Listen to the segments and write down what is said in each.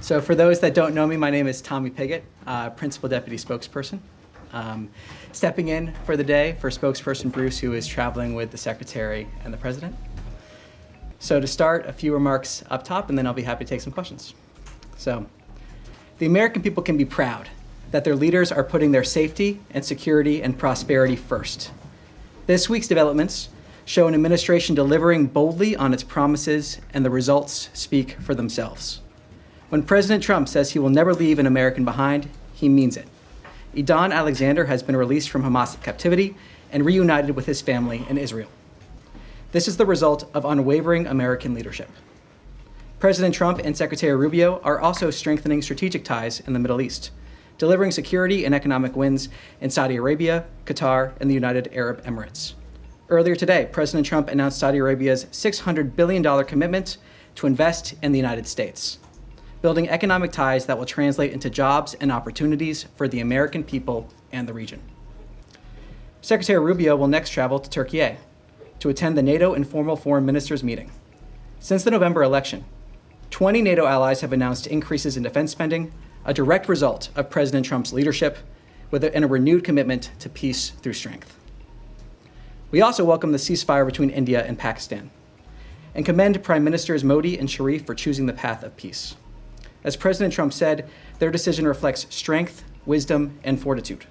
So for those that don't know me, my name is Tommy Pigott, Principal Deputy Spokesperson. Stepping in for the day for Spokesperson Bruce, who is traveling with the Secretary and the President. So to start, a few remarks up top, and then I'll be happy to take some questions. So the American people can be proud that their leaders are putting their safety and security and prosperity first. This week's developments show an administration delivering boldly on its promises, and the results speak for themselves. When President Trump says he will never leave an American behind, he means it. Idan Alexander has been released from Hamas captivity and reunited with his family in Israel. This is the result of unwavering American leadership. President Trump and Secretary Rubio are also strengthening strategic ties in the Middle East, delivering security and economic wins in Saudi Arabia, Qatar, and the United Arab Emirates. Earlier today, President Trump announced Saudi Arabia's $600 billion commitment to invest in the United States, building economic ties that will translate into jobs and opportunities for the American people and the region. Secretary Rubio will next travel to Turkey to attend the NATO informal foreign ministers meeting. Since the November election, 20 NATO allies have announced increases in defense spending, a direct result of President Trump's leadership, and a renewed commitment to peace through strength. We also welcome the ceasefire between India and Pakistan, and commend Prime Ministers Modi and Sharif for choosing the path of peace. As President Trump said, their decision reflects strength, wisdom, and fortitude.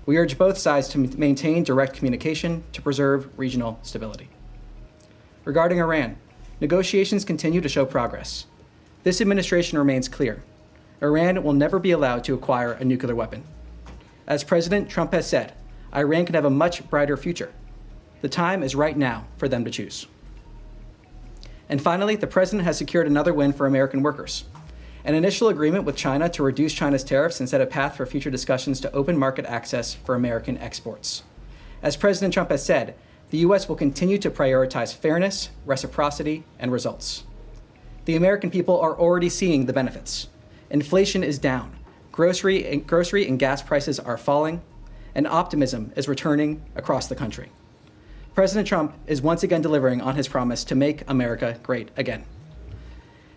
We urge both sides to maintain direct communication to preserve regional stability. Regarding Iran, negotiations continue to show progress. This administration remains clear. Iran will never be allowed to acquire a nuclear weapon. As President Trump has said, Iran can have a much brighter future. The time is right now for them to choose. And finally, the President has secured another win for American workers. An initial agreement with China to reduce China's tariffs and set a path for future discussions to open market access for American exports. As President Trump has said, the U.S. will continue to prioritize fairness, reciprocity, and results. The American people are already seeing the benefits. Inflation is down, grocery and gas prices are falling, and optimism is returning across the country. President Trump is once again delivering on his promise to make America great again.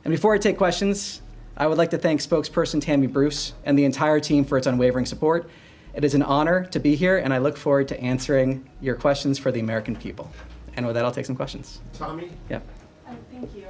And before I take questions, I would like to thank Spokesperson Tammy Bruce and the entire team for its unwavering support. It is an honor to be here, and I look forward to answering your questions for the American people. And with that, I'll take some questions. Tommy? Yeah. Thank you.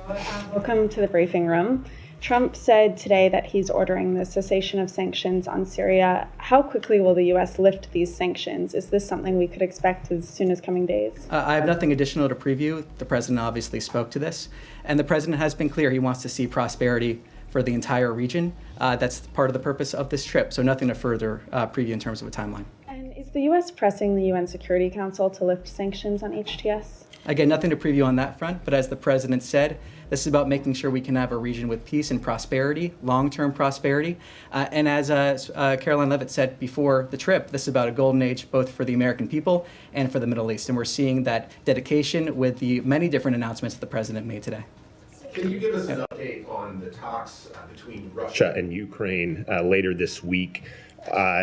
Welcome to the briefing room. Trump said today that he's ordering the cessation of sanctions on Syria. How quickly will the U.S. lift these sanctions? Is this something we could expect as soon as coming days? I have nothing additional to preview. The President obviously spoke to this, and the President has been clear he wants to see prosperity for the entire region. That's part of the purpose of this trip, so nothing to further preview in terms of a timeline. And is the U.S. pressing the UN Security Council to lift sanctions on HTS? Again, nothing to preview on that front, but as the President said, this is about making sure we can have a region with peace and prosperity, long-term prosperity. And as Caroline Leavitt said before the trip, this is about a golden age both for the American people and for the Middle East. And we're seeing that dedication with the many different announcements that the President made today. Can you give us an update on the talks between Russia and Ukraine later this week?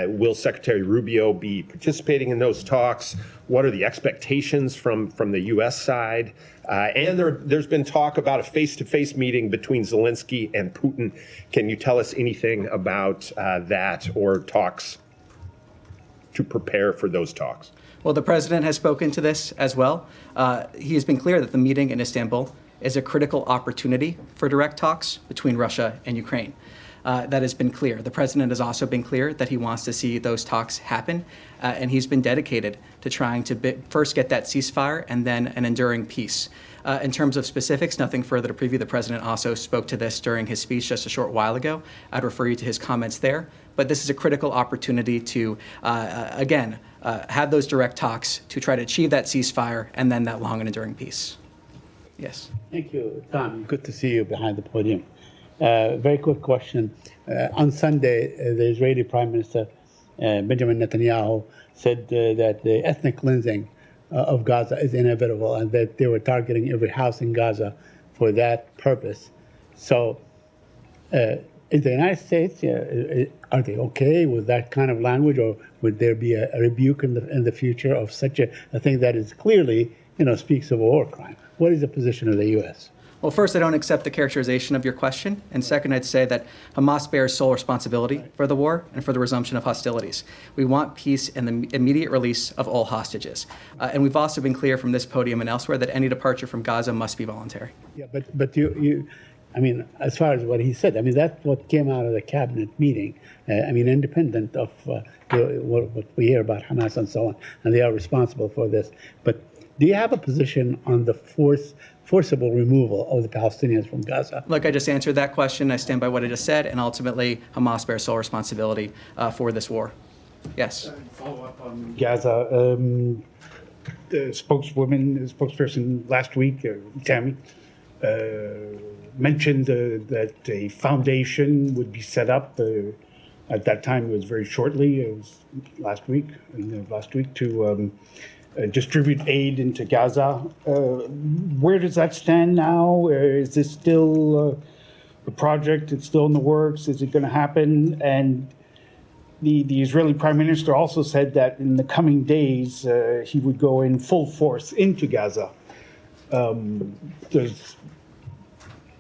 Will Secretary Rubio be participating in those talks? What are the expectations from the U.S. side? And there's been talk about a face-to-face meeting between Zelensky and Putin. Can you tell us anything about that or talks to prepare for those talks? Well, the President has spoken to this as well. He has been clear that the meeting in Istanbul is a critical opportunity for direct talks between Russia and Ukraine. That has been clear. The President has also been clear that he wants to see those talks happen, and he's been dedicated to trying to first get that ceasefire and then an enduring peace. In terms of specifics, nothing further to preview. The President also spoke to this during his speech just a short while ago. I'd refer you to his comments there. But this is a critical opportunity to, again, have those direct talks to try to achieve that ceasefire and then that long and enduring peace. Yes. Thank you, Tom. Good to see you behind the podium. Very quick question. On Sunday, the Israeli Prime Minister Benjamin Netanyahu said that the ethnic cleansing of Gaza is inevitable and that they were targeting every house in Gaza for that purpose. So is the United States, are they okay with that kind of language, or would there be a rebuke in the future of such a thing that is clearly, speaks of a war crime? What is the position of the U.S.? Well, first, I don't accept the characterization of your question. And second, I'd say that Hamas bears sole responsibility for the war and for the resumption of hostilities. We want peace and the immediate release of all hostages. And we've also been clear from this podium and elsewhere that any departure from Gaza must be voluntary. Yeah, but you, I mean, as far as what he said, I mean, that's what came out of the cabinet meeting. I mean, independent of what we hear about Hamas and so on, and they are responsible for this. But do you have a position on the forcible removal of the Palestinians from Gaza? Look, I just answered that question. I stand by what I just said, and ultimately, Hamas bears sole responsibility for this war. Yes. Follow up on Gaza. The spokesperson last week, Tammy, mentioned that a foundation would be set up. At that time, it was very shortly. It was last week, to distribute aid into Gaza. Where does that stand now? Is this still a project? It's still in the works? Is it going to happen? And the Israeli Prime Minister also said that in the coming days he would go in full force into Gaza.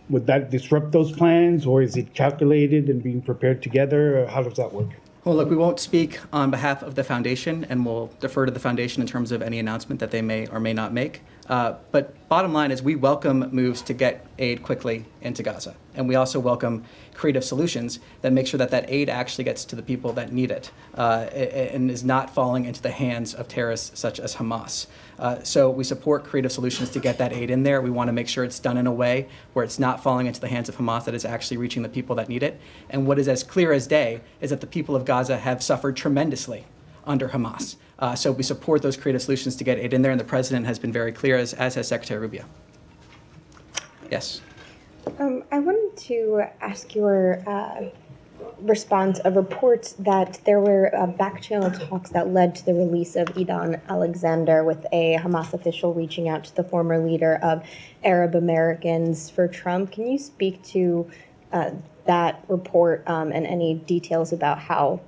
Would that disrupt those plans, or is it calculated and being prepared together? How does that work? Well, look, we won't speak on behalf of the foundation, and we'll defer to the foundation in terms of any announcement that they may or may not make. But bottom line is we welcome moves to get aid quickly into Gaza. And we also welcome creative solutions that make sure that that aid actually gets to the people that need it and is not falling into the hands of terrorists such as Hamas. So we support creative solutions to get that aid in there. We want to make sure it's done in a way where it's not falling into the hands of Hamas, that it's actually reaching the people that need it. And what is as clear as day is that the people of Gaza have suffered tremendously under Hamas. So we support those creative solutions to get aid in there, and the president has been very clear, as has Secretary Rubio. Yes. I wanted to ask your response of reports that there were back-channel talks that led to the release of Idan Alexander, with a Hamas official reaching out to the former leader of Arab Americans for Trump. Can you speak to that report and any details about how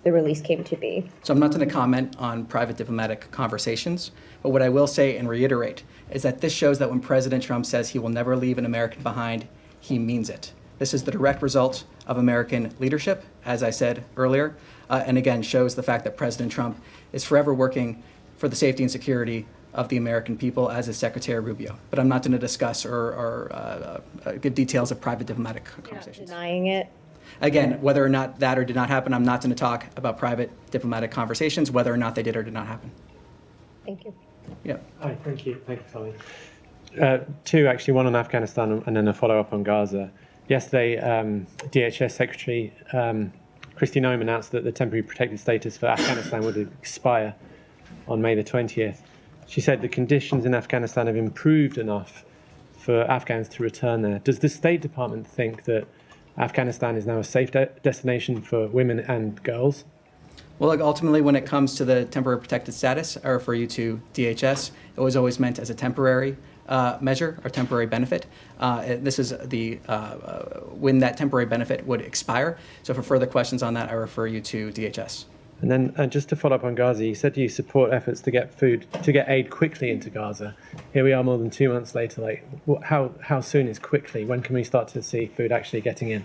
the release came to be? So I'm not going to comment on private diplomatic conversations, but what I will say and reiterate is that this shows that when President Trump says he will never leave an American behind, he means it. This is the direct result of American leadership, as I said earlier, and again shows the fact that President Trump is forever working for the safety and security of the American people, as is Secretary Rubio. But I'm not going to discuss or give details of private diplomatic conversations. Denying it? Again, whether or not that or did not happen, I'm not going to talk about private diplomatic conversations, whether or not they did or did not happen. Thank you. Yeah. Hi, thank you. Thank you, Tommy. Two, actually, one on Afghanistan and then a follow-up on Gaza. Yesterday, DHS Secretary Kristi Noem announced that the temporary protected status for Afghanistan would expire on May the 20th. She said the conditions in Afghanistan have improved enough for Afghans to return there. Does the State Department think that Afghanistan is now a safe destination for women and girls? Well, look, ultimately, when it comes to the temporary protected status, I refer you to DHS. It was always meant as a temporary measure or temporary benefit. This is the when that temporary benefit would expire. So for further questions on that, I refer you to DHS. And then just to follow up on Gaza, you said you support efforts to get aid quickly into Gaza. Here we are more than 2 months later. Like, how soon is quickly? When can we start to see food actually getting in?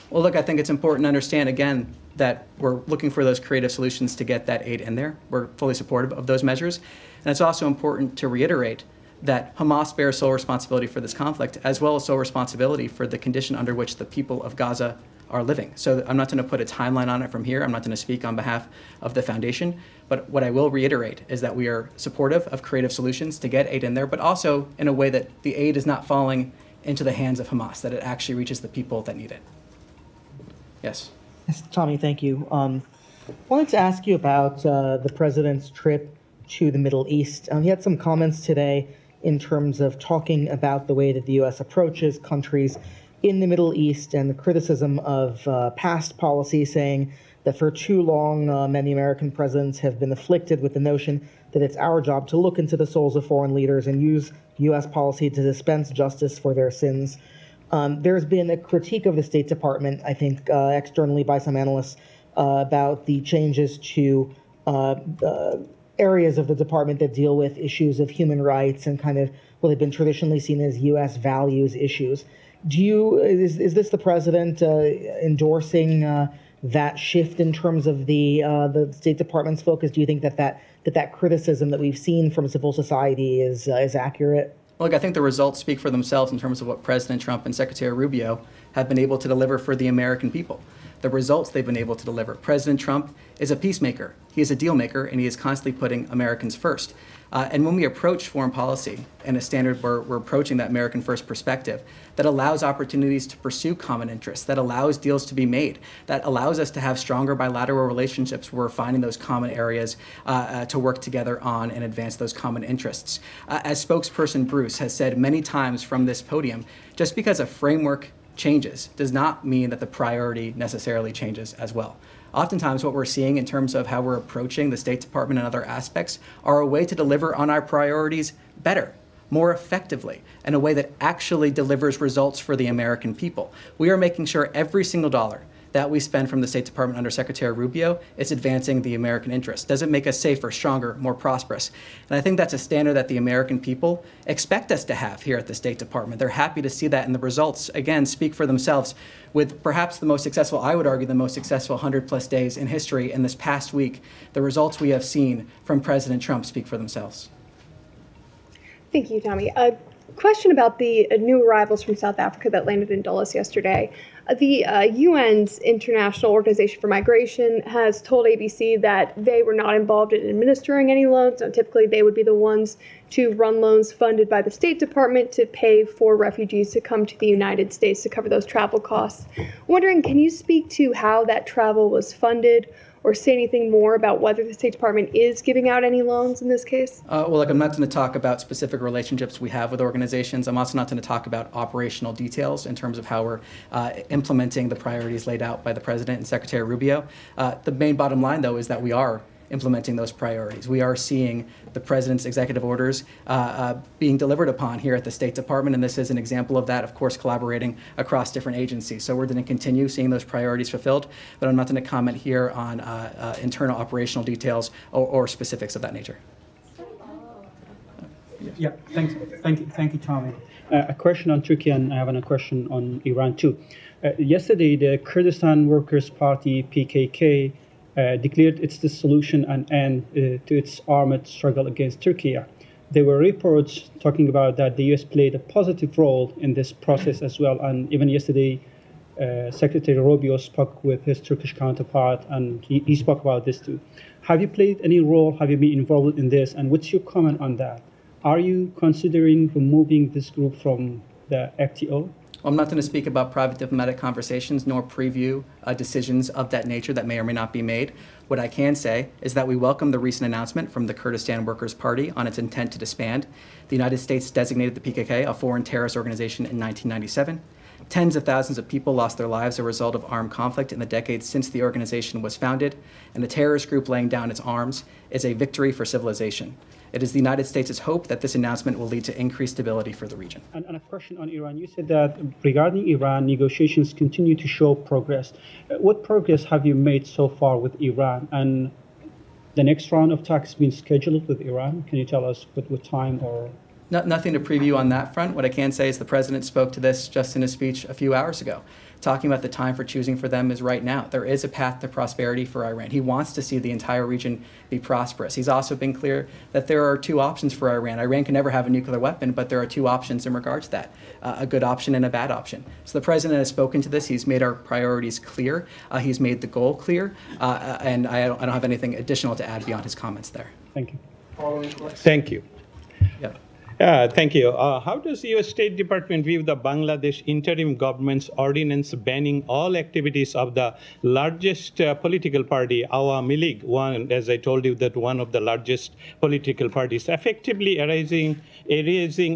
Well, look, I think it's important to understand, again, that we're looking for those creative solutions to get that aid in there. We're fully supportive of those measures. And it's also important to reiterate that Hamas bears sole responsibility for this conflict, as well as sole responsibility for the condition under which the people of Gaza are living. So I'm not going to put a timeline on it from here. I'm not going to speak on behalf of the foundation. But what I will reiterate is that we are supportive of creative solutions to get aid in there, but also in a way that the aid is not falling into the hands of Hamas, that it actually reaches the people that need it. Yes. Yes, Tommy, thank you. Wanted to ask you about the president's trip to the Middle East. He had some comments today in terms of talking about the way that the U.S. approaches countries in the Middle East and the criticism of past policy, saying that for too long, many American presidents have been afflicted with the notion that it's our job to look into the souls of foreign leaders and use U.S. policy to dispense justice for their sins. There's been a critique of the State Department, I think, externally by some analysts, about the changes to areas of the department that deal with issues of human rights and kind of what have been traditionally seen as U.S. values issues. Is this the president endorsing that shift in terms of the State Department's focus? Do you think that criticism that we've seen from civil society is accurate? Look, I think the results speak for themselves in terms of what President Trump and Secretary Rubio have been able to deliver for the American people. The results they've been able to deliver. President Trump is a peacemaker. He is a deal maker, and he is constantly putting Americans first. And when we approach foreign policy in a standard where we're approaching that American first perspective, that allows opportunities to pursue common interests, that allows deals to be made, that allows us to have stronger bilateral relationships where we're finding those common areas to work together on and advance those common interests. As spokesperson Bruce has said many times from this podium, just because a framework changes does not mean that the priority necessarily changes as well. Oftentimes what we're seeing in terms of how we're approaching the State Department and other aspects are a way to deliver on our priorities better, more effectively, in a way that actually delivers results for the American people. We are making sure every single dollar that we spend from the State Department under Secretary Rubio is advancing the American interest. Does it make us safer, stronger, more prosperous? And I think that's a standard that the American people expect us to have here at the State Department. They're happy to see that, and the results, again, speak for themselves with perhaps the most successful, I would argue, the most successful 100-plus days in history in this past week. The results we have seen from President Trump speak for themselves. Thank you, Tommy. A question about the new arrivals from South Africa that landed in Dulles yesterday. The UN's International Organization for Migration has told ABC that they were not involved in administering any loans. Now, typically, they would be the ones to run loans funded by the State Department to pay for refugees to come to the United States to cover those travel costs. Wondering, can you speak to how that travel was funded, or say anything more about whether the State Department is giving out any loans in this case? Well, look, I'm not going to talk about specific relationships we have with organizations. I'm also not going to talk about operational details in terms of how we're implementing the priorities laid out by the President and Secretary Rubio. The main bottom line, though, is that we are implementing those priorities. We are seeing the President's executive orders being delivered upon here at the State Department, and this is an example of that, of course, collaborating across different agencies. So we're going to continue seeing those priorities fulfilled, but I'm not going to comment here on internal operational details or specifics of that nature. Yeah, thank you, Tommy. A question on Turkey, and I have a question on Iran too. Yesterday, the Kurdistan Workers' Party (PKK) declared its dissolution and end to its armed struggle against Turkey. There were reports talking about that the U.S. played a positive role in this process as well, and even yesterday, Secretary Rubio spoke with his Turkish counterpart, and he spoke about this too. Have you played any role? Have you been involved in this? And what's your comment on that? Are you considering removing this group from the FTO? I'm not going to speak about private diplomatic conversations nor preview decisions of that nature that may or may not be made. What I can say is that we welcome the recent announcement from the Kurdistan Workers' Party on its intent to disband. The United States designated the PKK a foreign terrorist organization in 1997. Tens of thousands of people lost their lives as a result of armed conflict in the decades since the organization was founded, and the terrorist group laying down its arms is a victory for civilization. It is the United States' hope that this announcement will lead to increased stability for the region. And a question on Iran. You said that regarding Iran, negotiations continue to show progress. What progress have you made so far with Iran? And the next round of talks has been scheduled with Iran. Can you tell us what time or? Nothing to preview on that front. What I can say is the President spoke to this just in his speech a few hours ago, talking about the time for choosing for them is right now. There is a path to prosperity for Iran. He wants to see the entire region be prosperous. He's also been clear that there are two options for Iran. Iran can never have a nuclear weapon, but there are two options in regards to that, a good option and a bad option. So the President has spoken to this. He's made our priorities clear. He's made the goal clear, and I don't have anything additional to add beyond his comments there. Thank you. Thank you. Yeah. Thank you. How does the U.S. State Department view the Bangladesh interim government's ordinance banning all activities of the largest political party, Awami League, one, as I told you, that one of the largest political parties, effectively erasing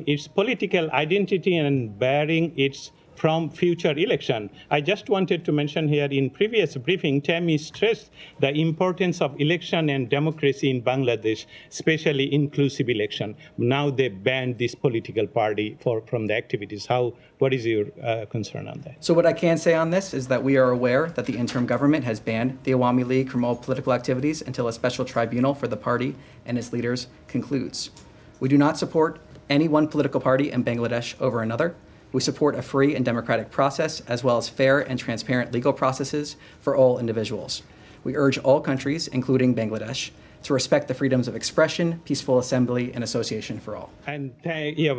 its political identity and barring its from future election. I just wanted to mention here in previous briefing, Tammy stressed the importance of election and democracy in Bangladesh, especially inclusive election. Now they banned this political party from the activities. What is your concern on that? So what I can say on this is that we are aware that the interim government has banned the Awami League from all political activities until a special tribunal for the party and its leaders concludes. We do not support any one political party in Bangladesh over another. We support a free and democratic process, as well as fair and transparent legal processes for all individuals. We urge all countries, including Bangladesh, to respect the freedoms of expression, peaceful assembly, and association for all. And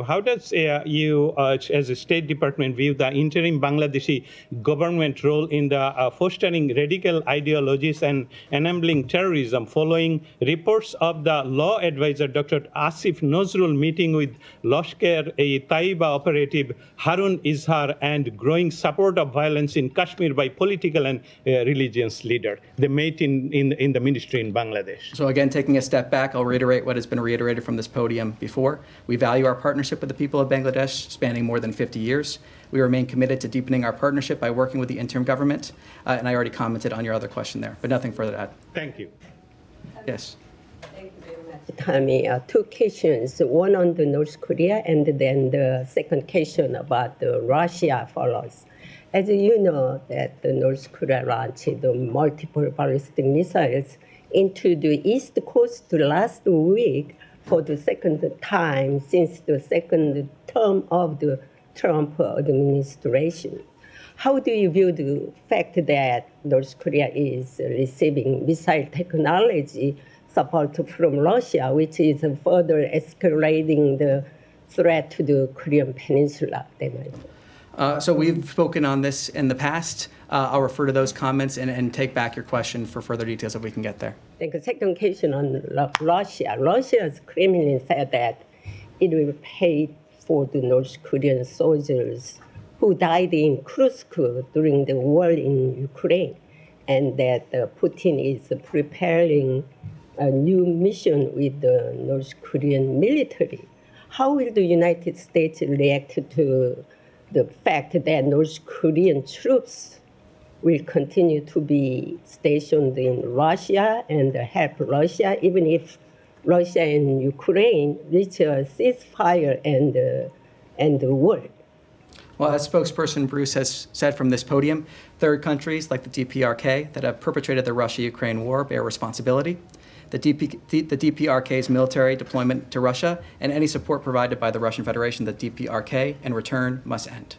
how does you, as a State Department, view the interim Bangladeshi government role in the fostering radical ideologies and enabling terrorism, following reports of the law advisor Dr. Asif Nazrul meeting with Lashkar-e-Taiba operative Harun Izhar and growing support of violence in Kashmir by political and religious leaders? They met in the ministry in Bangladesh. So again, taking a step back, I'll reiterate what has been reiterated from this podium before. We value our partnership with the people of Bangladesh, spanning more than 50 years. We remain committed to deepening our partnership by working with the interim government. And I already commented on your other question there, but nothing further to add. Thank you. Yes. Tommy, two questions, one on the North Korea and then the second question about the Russia follows. As you know, that the North Korea launched the multiple ballistic missiles into the East Coast last week for the second time since the second term of the Trump administration. How do you view the fact that North Korea is receiving missile technology support from Russia, which is further escalating the threat to the Korean Peninsula? So we've spoken on this in the past. I'll refer to those comments and take back your question for further details if we can get there. The second question on Russia. Russia's Kremlin said that it will pay for the North Korean soldiers who died in Kursk during the war in Ukraine, and that Putin is preparing a new mission with the North Korean military. How will the United States react to the fact that North Korean troops will continue to be stationed in Russia and help Russia, even if Russia and Ukraine reach a ceasefire and war? Well, as spokesperson Bruce has said from this podium, third countries like the DPRK that have perpetrated the Russia-Ukraine war bear responsibility. The DPRK's military deployment to Russia and any support provided by the Russian Federation, the DPRK, in return must end.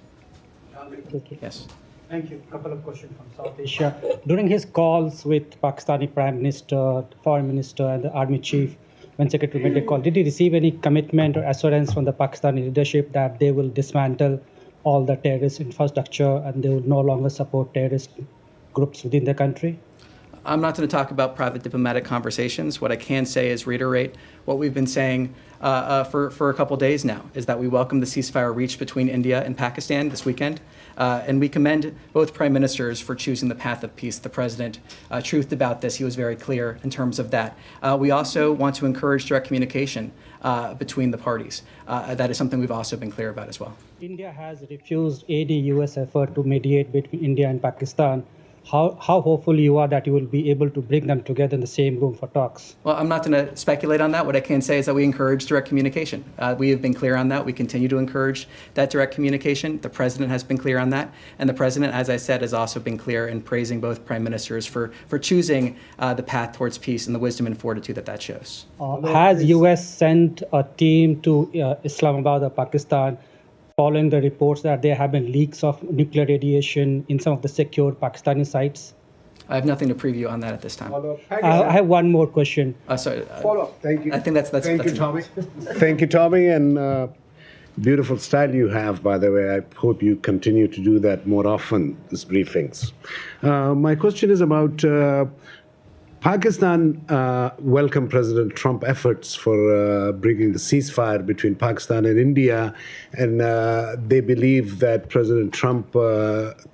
Thank you. Yes. Thank you. A couple of questions from South Asia. During his calls with Pakistani Prime Minister, Foreign Minister, and the Army Chief, when Secretary made a call, did he receive any commitment or assurance from the Pakistani leadership that they will dismantle all the terrorist infrastructure and they will no longer support terrorist groups within the country? I'm not going to talk about private diplomatic conversations. What I can say is reiterate what we've been saying for a couple days now, is that we welcome the ceasefire reached between India and Pakistan this weekend. And we commend both prime ministers for choosing the path of peace. The president truthed about this. He was very clear in terms of that. We also want to encourage direct communication between the parties. That is something we've also been clear about as well. India has refused any U.S. effort to mediate between India and Pakistan. How hopeful you are that you will be able to bring them together in the same room for talks? Well, I'm not going to speculate on that. What I can say is that we encourage direct communication. We have been clear on that. We continue to encourage that direct communication. The president has been clear on that. And the president, as I said, has also been clear in praising both prime ministers for choosing the path towards peace and the wisdom and fortitude that shows. Has U.S. sent a team to Islamabad or Pakistan following the reports that there have been leaks of nuclear radiation in some of the secure Pakistani sites? I have nothing to preview on that at this time. I have one more question. Sorry. Follow-up. Thank you. I think that's Thank you, enough. Tommy. Thank you, Tommy, and beautiful style you have, by the way. I hope you continue to do that more often, these briefings. My question is about Pakistan welcomed President Trump's efforts for bringing the ceasefire between Pakistan and India, and they believe that President Trump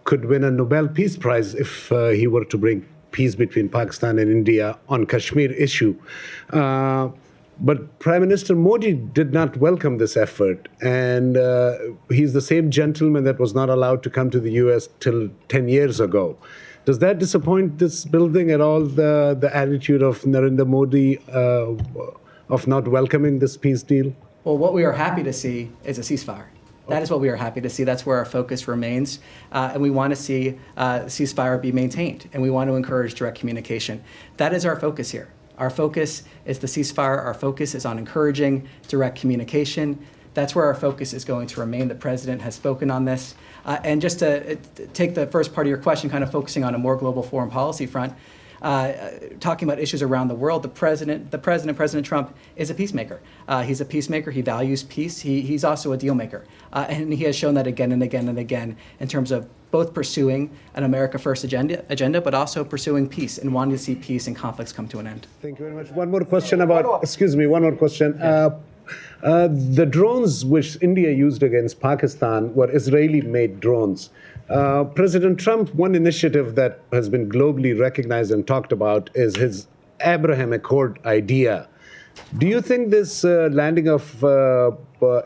could win a Nobel Peace Prize if he were to bring peace between Pakistan and India on Kashmir issue. But Prime Minister Modi did not welcome this effort. And he's the same gentleman that was not allowed to come to the US till 10 years ago. Does that disappoint this building at all, the attitude of Narendra Modi of not welcoming this peace deal? Well, what we are happy to see is a ceasefire. That is what we are happy to see. That's where our focus remains. And we want to see ceasefire be maintained. And we want to encourage direct communication. That is our focus here. Our focus is the ceasefire. Our focus is on encouraging direct communication. That's where our focus is going to remain. The president has spoken on this. And just to take the first part of your question, kind of focusing on a more global foreign policy front, talking about issues around the world, President Trump is a peacemaker. He's a peacemaker. He values peace. He's also a deal maker. And he has shown that again and again and again in terms of both pursuing an America First agenda, but also pursuing peace and wanting to see peace and conflicts come to an end. Thank you very much. One more question about, excuse me, one more question. Yeah. The drones which India used against Pakistan were Israeli-made drones. President Trump, one initiative that has been globally recognized and talked about is his Abraham Accord idea. Do you think this landing of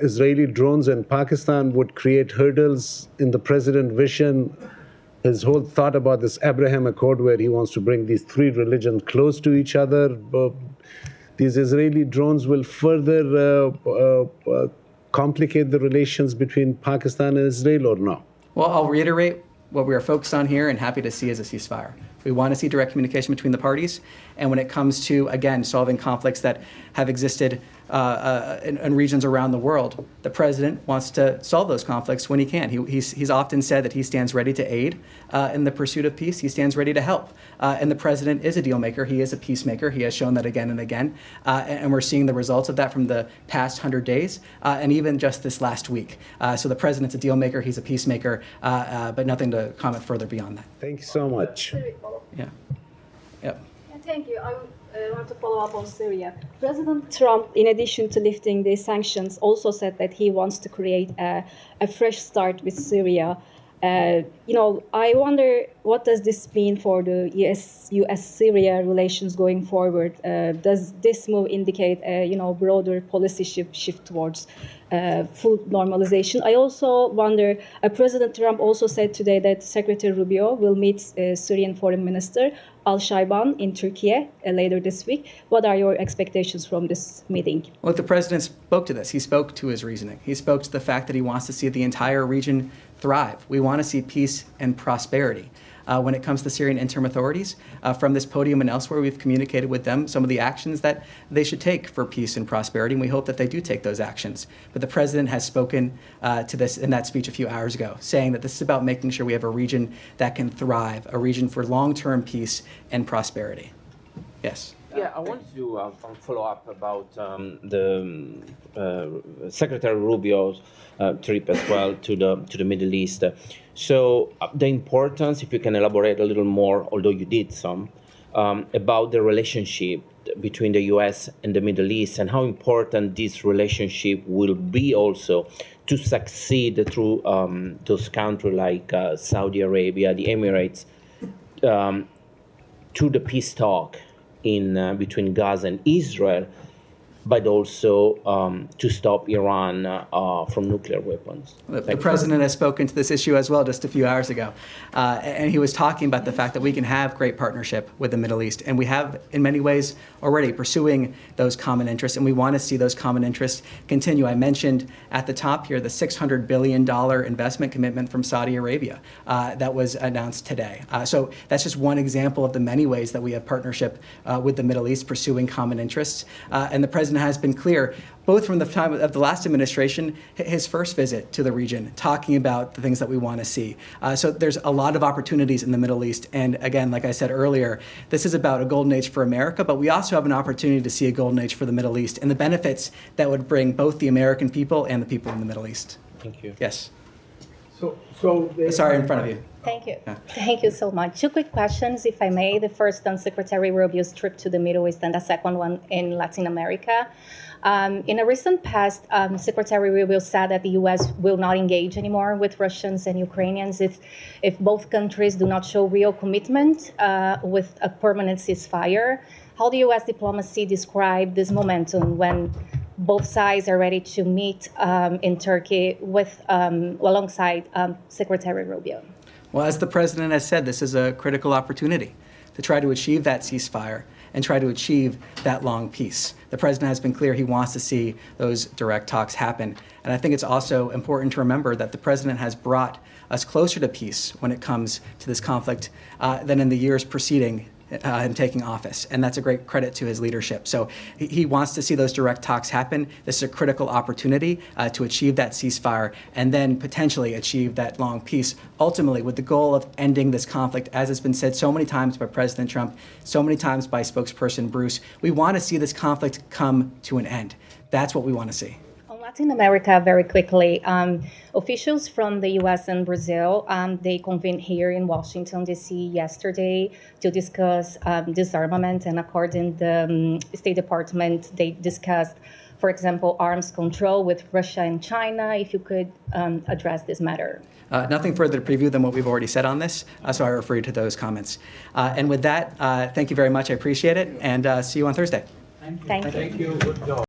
Israeli drones in Pakistan would create hurdles in the president's vision, his whole thought about this Abraham Accord where he wants to bring these three religions close to each other? These Israeli drones will further complicate the relations between Pakistan and Israel or no? Well, I'll reiterate what we are focused on here and happy to see as a ceasefire. We want to see direct communication between the parties. And when it comes to, again, solving conflicts that have existed in regions around the world, the president wants to solve those conflicts when he can. He's often said that he stands ready to aid in the pursuit of peace. He stands ready to help. And the president is a deal maker. He is a peacemaker. He has shown that again and again. And we're seeing the results of that from the past 100 days and even just this last week. So the president's a deal maker. He's a peacemaker, but nothing to comment further beyond that. Thank you so much. Yeah. Yep. Thank you. I want to follow up on Syria. President Trump, in addition to lifting the sanctions, also said that he wants to create a fresh start with Syria. I wonder, what does this mean for the U.S.-Syria relations going forward? Does this move indicate a broader policy shift towards full normalization? I also wonder, President Trump also said today that Secretary Rubio will meet Syrian Foreign Minister Al-Shaiban in Turkey later this week. What are your expectations from this meeting? Well, the president spoke to this. He spoke to his reasoning. He spoke to the fact that he wants to see the entire region thrive. We want to see peace and prosperity. When it comes to Syrian interim authorities, from this podium and elsewhere, we've communicated with them some of the actions that they should take for peace and prosperity, and we hope that they do take those actions. But the president has spoken to this in that speech a few hours ago, saying that this is about making sure we have a region that can thrive, a region for long-term peace and prosperity. Yes. Yeah, I wanted to follow up about the Secretary Rubio's trip as well to the Middle East. So the importance, if you can elaborate a little more, although you did some, about the relationship between the U.S. and the Middle East and how important this relationship will be also to succeed through those countries like Saudi Arabia, the Emirates, to the peace talk in between Gaza and Israel, but also to stop Iran from nuclear weapons. The president has spoken to this issue as well just a few hours ago. And he was talking about the fact that we can have great partnership with the Middle East. And we have, in many ways, already pursuing those common interests. And we want to see those common interests continue. I mentioned at the top here the $600 billion investment commitment from Saudi Arabia that was announced today. So that's just one example of the many ways that we have partnership with the Middle East pursuing common interests. And the president has been clear, both from the time of the last administration, his first visit to the region, talking about the things that we want to see. So there's a lot of opportunities in the Middle East. And again, like I said earlier, this is about a golden age for America, but we also have an opportunity to see a golden age for the Middle East and the benefits that would bring both the American people and the people in the Middle East. Thank you. Yes. Sorry, in front of you. Thank you. Yeah. Thank you so much. Two quick questions, if I may. The first on Secretary Rubio's trip to the Middle East and the second one in Latin America. In a recent past, Secretary Rubio said that the U.S. will not engage anymore with Russians and Ukrainians if both countries do not show real commitment with a permanent ceasefire. how the U.S. diplomacy describe this momentum when both sides are ready to meet in Turkey with alongside Secretary Rubio? Well, as the president has said, this is a critical opportunity to try to achieve that ceasefire and try to achieve that long peace. The president has been clear he wants to see those direct talks happen. And I think it's also important to remember that the president has brought us closer to peace when it comes to this conflict than in the years preceding him taking office. And that's a great credit to his leadership. So he wants to see those direct talks happen. This is a critical opportunity to achieve that ceasefire and then potentially achieve that long peace, ultimately with the goal of ending this conflict. As has been said so many times by President Trump, so many times by spokesperson Bruce, we want to see this conflict come to an end. That's what we want to see. Latin America, very quickly, officials from the U.S. and Brazil, they convened here in Washington, D.C. yesterday to discuss disarmament, and according to the State Department, they discussed, for example, arms control with Russia and China. If you could address this matter. Nothing further to preview than what we've already said on this, so I refer you to those comments. And with that, thank you very much. I appreciate it, and see you on Thursday. Thank you. Thank you. Good job.